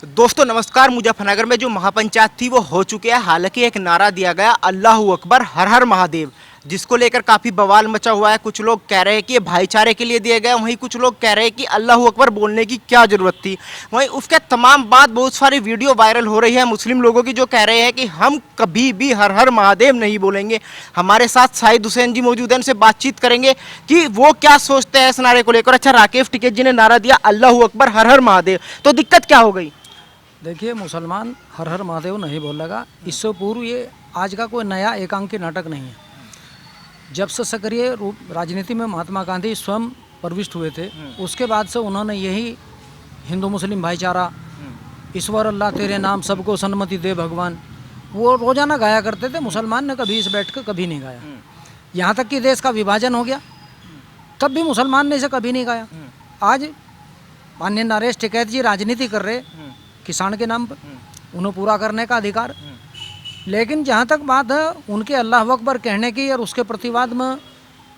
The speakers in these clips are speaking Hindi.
दोस्तों नमस्कार। मुजफ्फरनगर में जो महापंचायत थी वो हो चुकी है। हालांकि एक नारा दिया गया अल्लाहू अकबर हर हर महादेव, जिसको लेकर काफी बवाल मचा हुआ है। कुछ लोग कह रहे हैं कि ये भाईचारे के लिए दिया गया, वहीं कुछ लोग कह रहे हैं कि अल्लाहू अकबर बोलने की क्या जरूरत थी। वहीं उसके तमाम बाद बहुत सारी वीडियो वायरल हो रही है मुस्लिम लोगों की, जो कह रहे हैं कि हम कभी भी हर हर महादेव नहीं बोलेंगे। हमारे साथ शाहिद हुसैन जी मौजूद हैं, उनसे बातचीत करेंगे कि वो क्या सोचते हैं इस नारे को लेकर। अच्छा, राकेश टिकैत जी ने नारा दिया अल्लाहू अकबर हर हर महादेव, तो दिक्कत क्या हो गई? देखिए, मुसलमान हर हर महादेव नहीं बोलेगा। इससे पूर्व ये आज का कोई नया एकांकी नाटक नहीं है। जब से सक्रिय रूप राजनीति में महात्मा गांधी स्वयं प्रविष्ट हुए थे, उसके बाद से उन्होंने यही हिंदू मुस्लिम भाईचारा, ईश्वर अल्लाह तेरे नाम सबको सन्मति दे भगवान, वो रोजाना गाया करते थे। मुसलमान ने कभी इस बैठ कर कभी नहीं गाया। यहाँ तक कि देश का विभाजन हो गया तब भी मुसलमान ने इसे कभी नहीं गाया। आज माननीय नरेश टिकैत जी राजनीति कर रहे किसान के नाम पर, उन्हें पूरा करने का अधिकार। लेकिन जहाँ तक बात है उनके अल्लाह अकबर कहने की और उसके प्रतिवाद में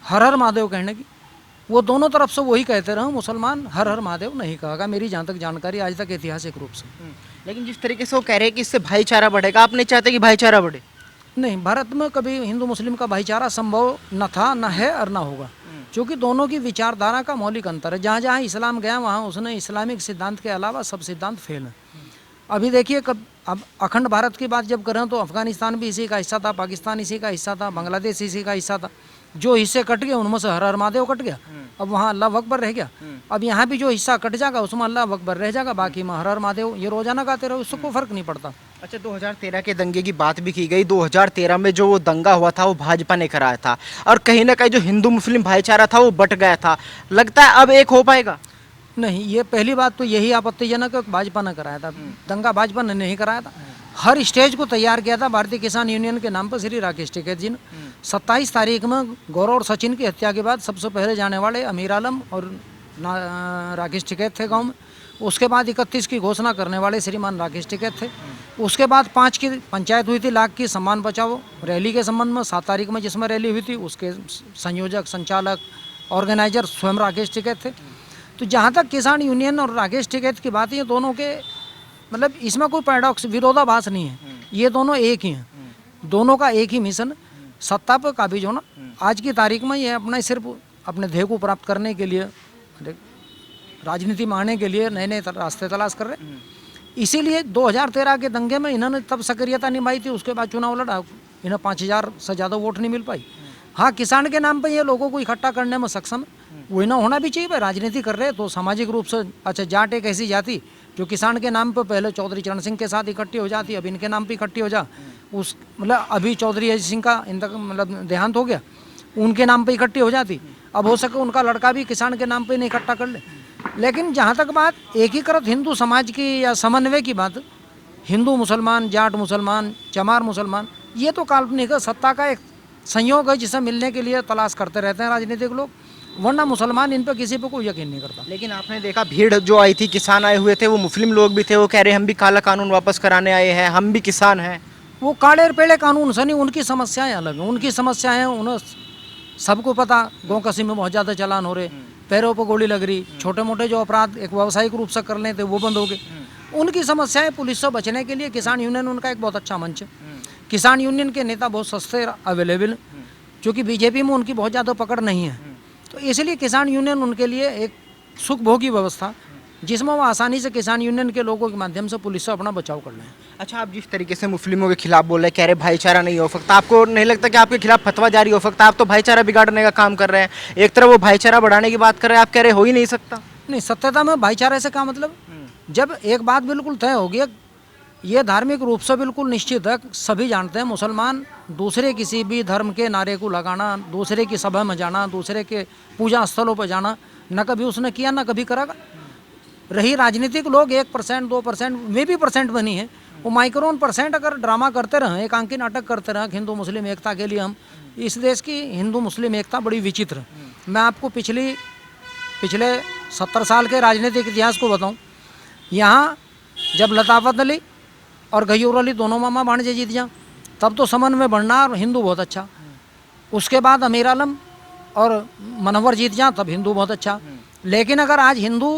हर हर महादेव कहने की, वो दोनों तरफ से वही कहते रहे। मुसलमान हर हर महादेव नहीं कहेगा, मेरी जहाँ तक जानकारी आज तक ऐतिहासिक रूप से। लेकिन जिस तरीके से वो कह रहे हैं कि इससे भाईचारा बढ़ेगा, आप नहीं चाहते कि भाईचारा बढ़े? नहीं, भारत में कभी हिंदू मुस्लिम का भाईचारा संभव न था, न है और न होगा, क्योंकि दोनों की विचारधारा का मौलिक अंतर है। जहाँ जहाँ इस्लाम गया वहाँ उसने इस्लामिक सिद्धांत के अलावा सब सिद्धांत फेल है। अभी देखिए, कब अब अखंड भारत की बात जब करें तो अफगानिस्तान भी इसी का हिस्सा था, पाकिस्तान इसी का हिस्सा था, बांग्लादेश इसी का हिस्सा था। जो हिस्से कट गए उनमें से हर हर महादेव कट गया, अब वहाँ अल्लाह अकबर रह गया। अब यहाँ भी जो हिस्सा कट जाएगा उसमें अल्लाह अकबर रह जाएगा, बाकी में हर हर महादेव ये रोजाना गाते रहो, उससे कोई फर्क नहीं पड़ता। अच्छा, 2013 के दंगे की बात भी की गई। 2013 में जो वो दंगा हुआ था वो भाजपा ने कराया था, और कहीं ना कहीं जो हिंदू मुस्लिम भाईचारा था वो बट गया था। लगता है अब एक हो पाएगा? नहीं, ये पहली बात तो यही आपत्तिजनक है, भाजपा ने कराया था दंगा, भाजपा ने नहीं कराया था। हर स्टेज को तैयार किया था भारतीय किसान यूनियन के नाम पर श्री राकेश टिकैत जी ने। 27 तारीख में गौरव और सचिन की हत्या के बाद सबसे पहले जाने वाले अमीर आलम और राकेश टिकैत थे गांव में। उसके बाद 31 की घोषणा करने वाले श्रीमान राकेश टिकैत थे। उसके बाद 5 की पंचायत हुई थी लाख की सम्मान बचाओ रैली के संबंध में। 7 तारीख में जिसमें रैली हुई थी उसके संयोजक, संचालक, ऑर्गेनाइजर स्वयं राकेश टिकैत थे। तो जहाँ तक किसान यूनियन और राकेश टिकैत की बात है, ये दोनों के मतलब इसमें कोई पैराडॉक्स, विरोधाभास नहीं है। ये दोनों एक ही हैं, दोनों का एक ही मिशन, सत्ता पर काबिज होना। आज की तारीख में ये अपना सिर्फ अपने ध्येय को प्राप्त करने के लिए, राजनीति में आने के लिए नए नए रास्ते तलाश कर रहे। इसीलिए 2013 के दंगे में इन्होंने तब सक्रियता निभाई थी, उसके बाद चुनाव लड़ा, इन्हें 5000 से ज़्यादा वोट नहीं मिल पाई। हाँ, किसान के नाम पर ये लोगों को इकट्ठा करने में सक्षम है, वही ना होना भी चाहिए। भाई राजनीति कर रहे तो सामाजिक रूप से, अच्छा जाट एक ऐसी जाति जो किसान के नाम पर पहले चौधरी चरण सिंह के साथ इकट्ठी हो जाती, अब इनके नाम पे इकट्ठी हो जा, उस मतलब अभी चौधरी अजय सिंह का इनका मतलब देहांत हो गया, उनके नाम पे इकट्ठी हो जाती। अब हो सके उनका लड़का भी किसान के नाम पे नहीं इकट्ठा कर ले। लेकिन जहाँ तक बात एकीकृत हिंदू समाज की या समन्वय की बात, हिंदू मुसलमान, जाट मुसलमान, चमार मुसलमान, ये तो काल्पनिक है, सत्ता का एक संयोग है जिसे मिलने के लिए तलाश करते रहते हैं राजनीतिक लोग, वरना मुसलमान इन पर किसी पे कोई यकीन नहीं करता। लेकिन आपने देखा भीड़ जो आई थी, किसान आए हुए थे, वो मुस्लिम लोग भी थे, वो कह रहे हम भी काला कानून वापस कराने आए हैं, हम भी किसान हैं। वो काले और पेड़े कानून से नहीं, उनकी समस्याएं अलग हैं। उनकी समस्याएं उन्हें सबको पता, गौ कसी में बहुत ज़्यादा चालान हो रहे, पैरों पर गोली लग रही, छोटे मोटे जो अपराध एक व्यावसायिक रूप से कर लेते वो बंद हो गए। उनकी समस्याएं पुलिस से बचने के लिए किसान यूनियन उनका एक बहुत अच्छा मंच है। किसान यूनियन के नेता बहुत सस्ते अवेलेबल, क्योंकि बीजेपी में उनकी बहुत ज़्यादा पकड़ नहीं है, तो इसलिए किसान यूनियन उनके लिए एक सुखभोगी व्यवस्था, जिसमें वो आसानी से किसान यूनियन के लोगों के माध्यम से पुलिस से अपना बचाव कर लें। अच्छा, आप जिस तरीके से मुस्लिमों के खिलाफ बोल रहे हैं, कह रहे भाईचारा नहीं हो सकता, आपको नहीं लगता कि आपके खिलाफ फतवा जारी हो सकता? आप तो भाईचारा बिगाड़ने का काम कर रहे हैं। एक तरफ वो भाईचारा बढ़ाने की बात कर रहे हैं, आप कह रहे हो ही नहीं सकता। नहीं, सत्यता में भाईचारे से क्या मतलब? जब एक बात बिल्कुल तय होगी, ये धार्मिक रूप से बिल्कुल निश्चित है, सभी जानते हैं, मुसलमान दूसरे किसी भी धर्म के नारे को लगाना, दूसरे की सभा में जाना, दूसरे के पूजा स्थलों पर जाना, न कभी उसने किया न कभी करेगा। रही राजनीतिक लोग 1%, 2% में भी परसेंट बनी है, वो माइक्रोन परसेंट अगर ड्रामा करते रहें, एकांकी नाटक करते रहें हिंदू मुस्लिम एकता के लिए, हम इस देश की हिंदू मुस्लिम एकता बड़ी विचित्र है। मैं आपको पिछले 70 साल के राजनीतिक इतिहास को बताऊँ। यहाँ जब लताफत अली और गयूर अली दोनों मामा भाणजे जीत जाए तब तो समन्वय बढ़ना और हिंदू बहुत अच्छा। उसके बाद अमीर आलम और मनोहर जीत जाए तब हिंदू बहुत अच्छा। लेकिन अगर आज हिंदू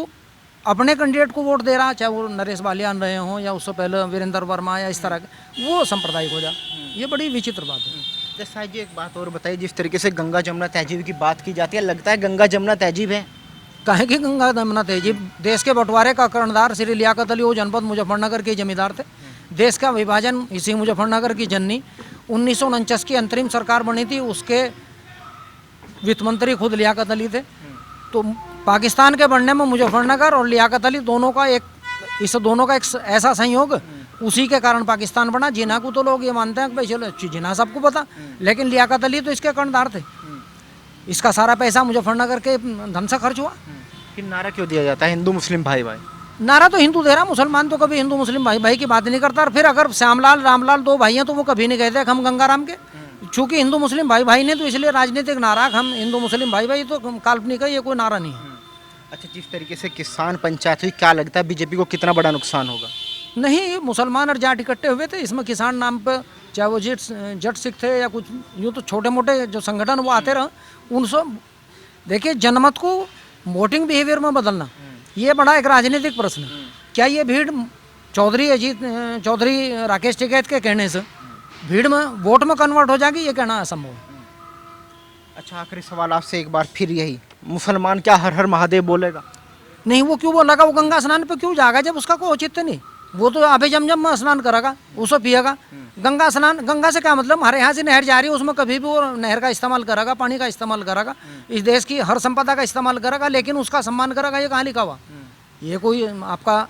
अपने कैंडिडेट को वोट दे रहा, चाहे वो नरेश बालियान रहे हों या उससे पहले वीरेंद्र वर्मा या इस तरह के, वो सांप्रदायिक हो जा। ये बड़ी विचित्र बात है। जैसा जी एक बात और बताइए, जिस तरीके से गंगा जमुना तहजीब की बात की जाती है, लगता है गंगा जमुना तहजीब है? काहे की गंगा जमुना तहजीब? देश के बंटवारे का कर्णधार श्री लियाकत अली, वो जनपद मुजफ्फरनगर के जमींदार थे। देश का विभाजन इसी मुजफ्फरनगर की जननी 1949 की अंतरिम सरकार बनी थी, उसके वित्त मंत्री खुद लियाकत अली थे। तो पाकिस्तान के बनने में मुजफ्फरनगर और लियाकत अली दोनों का एक ऐसा संयोग, उसी के कारण पाकिस्तान बना। जिन्ना को तो लोग ये मानते हैं कि भाई चलो जिन्ना सबको पता, लेकिन लियाकत अली तो इसके कर्णधार थे। इसका सारा पैसा मुजफ्फरनगर के धन से खर्च हुआ। फिर नारा क्यों दिया जाता है हिंदू मुस्लिम भाई भाई? नारा तो हिंदू दे रहा, मुसलमान तो कभी हिंदू मुस्लिम भाई भाई की बात नहीं करता। और फिर अगर श्यामलाल रामलाल दो भाई हैं तो वो कभी नहीं कहते कि हम गंगाराम के। चूंकि हिंदू मुस्लिम भाई भाई ने, तो इसलिए राजनीतिक नारा हम हिंदू मुस्लिम भाई भाई तो काल्पनिक है, ये कोई नारा नहीं है। अच्छा, जिस तरीके से किसान पंचायत हुई, क्या लगता है बीजेपी को कितना बड़ा नुकसान होगा? नहीं, मुसलमान और जाट इकट्ठे हुए थे इसमें, किसान नाम पर, चाहे वो जट सिख थे या कुछ यूँ तो छोटे मोटे जो संगठन वो आते रहे। उनसे देखिए, जनमत को वोटिंग बिहेवियर में बदलना, ये बड़ा एक राजनीतिक प्रश्न है। क्या ये भीड़ चौधरी राकेश टिकैत के कहने से भीड़ में वोट में कन्वर्ट हो जाएगी? ये कहना असंभव है। अच्छा, आखिरी सवाल आपसे एक बार फिर यही, मुसलमान क्या हर हर महादेव बोलेगा? नहीं, वो क्यों बोलेगा? वो गंगा स्नान पे क्यों जाएगा जब उसका कोई औचित्य नहीं? वो तो आबे जमजम में स्नान करेगा, उसको पिएगा। गंगा स्नान, गंगा से क्या मतलब? हमारे यहाँ से नहर जा रही है, उसमें कभी भी वो नहर का इस्तेमाल करेगा, पानी का इस्तेमाल करेगा, इस देश की हर संपदा का इस्तेमाल करेगा, लेकिन उसका सम्मान करेगा, ये कहाँ लिखा हुआ? ये कोई आपका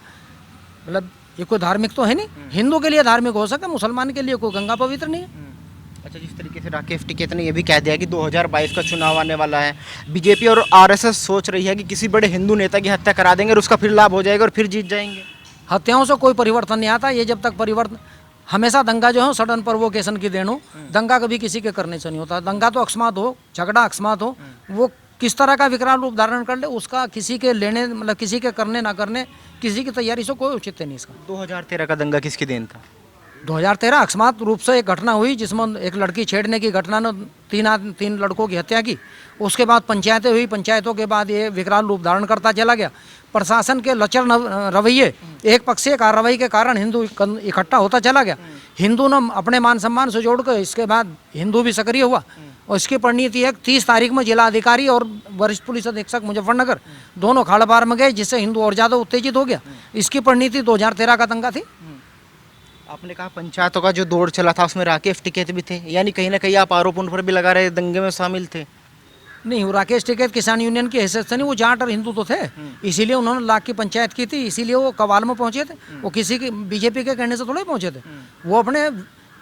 मतलब ये कोई धार्मिक तो है नहीं। हिंदू के लिए धार्मिक हो सके, मुसलमान के लिए कोई गंगा पवित्र नहीं है। अच्छा, जिस तरीके से राकेश टिकैत ने यह भी कह दिया कि 2022 का चुनाव आने वाला है, बीजेपी और आरएसएस सोच रही है कि किसी बड़े हिंदू नेता की हत्या करा देंगे और उसका फिर लाभ हो जाएगा और फिर जीत जाएंगे। हत्याओं से कोई परिवर्तन नहीं आता। ये जब तक परिवर्तन, हमेशा दंगा जो है सडन प्रोवोकेशन की देन हो। दंगा कभी किसी के करने से नहीं होता। दंगा तो अकस्मात हो, झगड़ा अकस्मात हो, वो किस तरह का विकराल रूप धारण कर ले, उसका किसी के लेने मतलब किसी के करने ना करने, किसी की तैयारी से कोई औचित्य नहीं इसका। 2013 का दंगा किसकी देन था? 2013 अकस्मात रूप से एक घटना हुई जिसमें एक लड़की छेड़ने की घटना ने तीन लड़कों की हत्या की। उसके बाद पंचायतें हुई, पंचायतों के बाद ये विकराल रूप धारण करता चला गया। प्रशासन के लचर रवैये, एक पक्षीय कार्रवाई के कारण हिंदू इकट्ठा होता चला गया। हिंदू ने अपने मान सम्मान से जोड़कर इसके बाद हिंदू भी सक्रिय हुआ और इसकी परिणति है 30 तारीख में जिला अधिकारी और वरिष्ठ पुलिस अधीक्षक मुजफ्फरनगर दोनों खाड़बार में गए, जिससे हिंदू और ज़्यादा उत्तेजित हो गया। इसकी परिणति 2013 का दंगा थी। आपने कहा पंचायतों का जो दौर चला था उसमें राकेश टिकैत भी थे, यानी कहीं ना कहीं आप आरोप उन पर भी लगा रहे दंगे में शामिल थे? नहीं, वो राकेश टिकैत किसान यूनियन की हैसियत से नहीं, वो जाट और हिंदू तो थे, इसीलिए उन्होंने लाख की पंचायत की थी, इसीलिए वो कवाल में पहुंचे थे। वो किसी की बीजेपी के कहने से थोड़े पहुंचे थे, वो अपने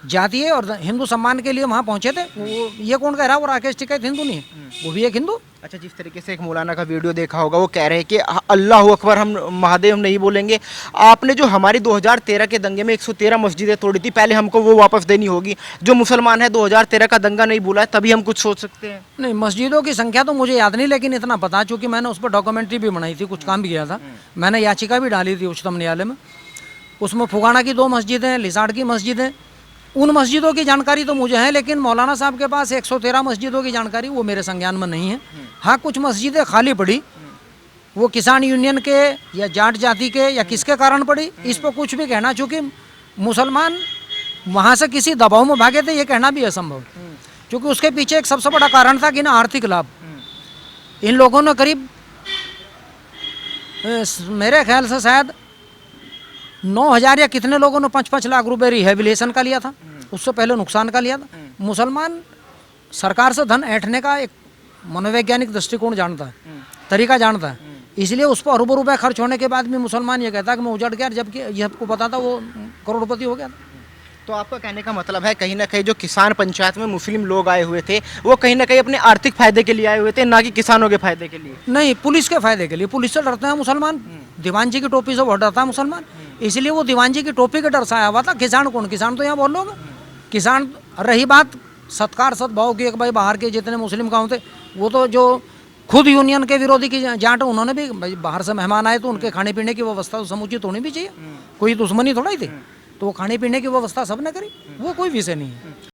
जातीय और हिंदू सम्मान के लिए वहाँ पहुंचे थे। वो ये कौन कह रहा है वो राकेश टिकैत हिंदू नहीं है? वो भी एक हिंदू। अच्छा, जिस तरीके से एक मौलाना का वीडियो देखा होगा, वो कह रहे हैं कि अल्लाह अकबर हम महादेव नहीं बोलेंगे। आपने जो हमारी 2013 के दंगे में 113 मस्जिदें तोड़ी थी, पहले हमको वो वापस देनी होगी। जो मुसलमान है 2013 का दंगा नहीं बोला है, तभी हम कुछ सोच सकते हैं। नहीं, मस्जिदों की संख्या तो मुझे याद नहीं, लेकिन इतना पता, चूँकि मैंने उस पर डॉक्यूमेंट्री भी बनाई थी, कुछ काम भी किया था, मैंने याचिका भी डाली थी उच्चतम न्यायालय में। उसमें फुगाना की 2 मस्जिदें, लिसाड़ की मस्जिदें, उन मस्जिदों की जानकारी तो मुझे है, लेकिन मौलाना साहब के पास 113 मस्जिदों की जानकारी वो मेरे संज्ञान में नहीं है। हाँ, कुछ मस्जिदें खाली पड़ी, वो किसान यूनियन के या जाट जाति के या किसके कारण पड़ी, इस पर कुछ भी कहना, चूँकि मुसलमान वहाँ से किसी दबाव में भागे थे, ये कहना भी असंभव, क्योंकि उसके पीछे एक सबसे बड़ा कारण था कि ना आर्थिक लाभ। इन लोगों ने करीब मेरे ख्याल से शायद 9,000 या कितने लोगों ने 5-5 लाख रुपए रिहेबिलिटेशन का लिया था, उससे पहले नुकसान का लिया था। मुसलमान सरकार से धन ऐंठने का एक मनोवैज्ञानिक दृष्टिकोण जानता है, तरीका जानता है, इसलिए उस पर अरबों रुपए खर्च होने के बाद भी मुसलमान ये कहता है कि मैं उजड़ गया, जबकि ये सबको पता था वो करोड़पति हो गया था। तो आपका कहने का मतलब है कहीं ना कहीं जो किसान पंचायत में मुस्लिम लोग आए हुए थे, वो कहीं ना कहीं अपने आर्थिक फायदे के लिए आए हुए थे, ना कि किसानों के फायदे के लिए? नहीं, पुलिस के फायदे के लिए। पुलिस से डरते हैं मुसलमान, दीवान जी की टोपी से बहुत डरता है मुसलमान, इसलिए वो दीवान जी की टोपी के डर से आया हुआ था। किसान कौन? किसान तो यहाँ बोल लोगे किसान। रही बात सत्कार सद्भाव की, एक भाई बाहर के जितने मुस्लिम गाँव थे, वो तो जो खुद यूनियन के विरोधी की जाट, उन्होंने भी भाई बाहर से मेहमान आए तो उनके खाने पीने की व्यवस्था तो समुचित होनी भी चाहिए, कोई दुश्मनी थोड़ा ही थी, तो वो खाने पीने की व्यवस्था सबने करी, वो कोई विषय नहीं है।